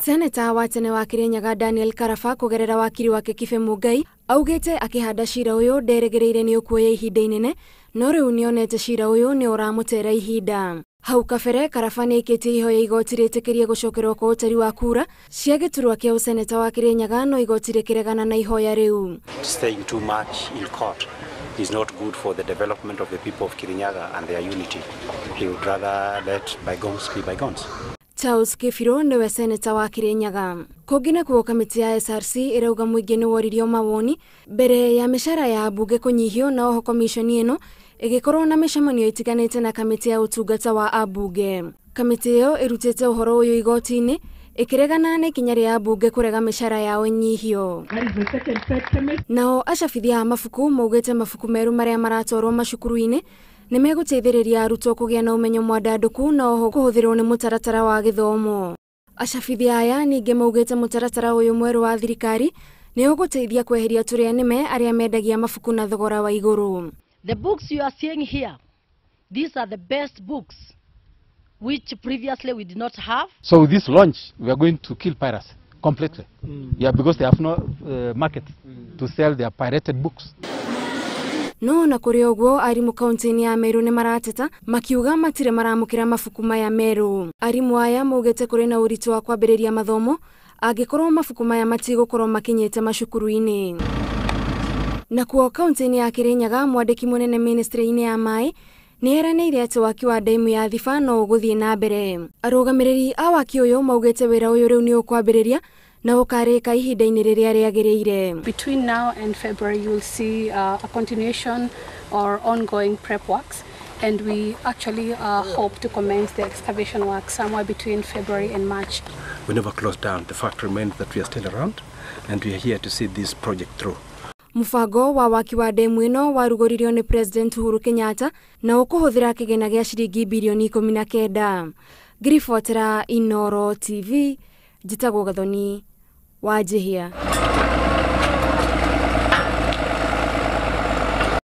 Seneta wa tene wa Kirinyaga Daniel Karafa kugerera wakiri wake Kibe Mugai augite akihanda cira uyu nderegereire ni ukuoya ihinda inene no riu nionete cira uyu ni uramutera ihinda. Hau kabere Karafa ni ikitie ihoya igoti ritikirie gucokerwo kwa utari wa kura cia giturwa kia useneta wa Kirinyaga no igoti rikiregana na ihoya riu. Staying too much in court is not good for the development of the people of Kirinyaga and their unity. He would rather let bygones be bygones. Charles Kifiro niwe seneta wa Kirinyaga. Kungine kuo kamiti ya SRC irauga muingi ni woririo mawoni mbere ya mishara ya abunge kunyihio na oho komishoni ino igikorwo na mishamanio itiganite na kamiti ya utungata wa abunge. Kamiti iyo irutite uhoro uyu igoti-ini ikiregana na ikinya ria abunge kurega mishara yao nyihio. Nao acabithia mafuku maugite mafuku meru maria maratorwo macukuru-ini nimeguteithiriria arutwo kugia na umenyo mwandanduku na oho kuhuthirwo ni mutaratara wa githomo. Acabithia aya ningi maugite mutaratara uyu mweru wa thirikari ni uguteithia kweheria turia nime aria mendagia mafuku na thogora wa iguru. The books you are seeing here, these are the best books which previously we did not have. So with this launch, we are going to kill piracy completely. Yeah, because they have no market to sell their pirated books. No na kuri ogwo arimu kaunti-ini ya Meru ni marateta makiuga matire maramukira mafuku maya meru. Arimu aya maugite kuri na uritu wa kwambiriria mathomo angikorwo mafuku maya matigukorwo makinyite macukuru-ini. Na kuo kaunti-ini ya Kirinyaga mwandiki munene ministry-ini ya mai ni eranĩire ati waki wa daimu ya Thiba no uguthie na mbere. Arugamiriri a waki uyu maugite wira uyu riu ni ukwambiriria na ukarika ihinda-ini riria riagiriire. Between now and February you will see a continuation or ongoing prep works, and we actually hope to commence the excavation work somewhere between February and March. We never closed down. The fact remains that we are still around and we are here to see this project through. Mufango wa waki wa demu ino warugoririo ni President Uhuru Kenyatta na ukuhuthira kigina gia ciringi bilioni 19. Grifotera Inoro TV, Jitagwo Gathoni, Wajihia.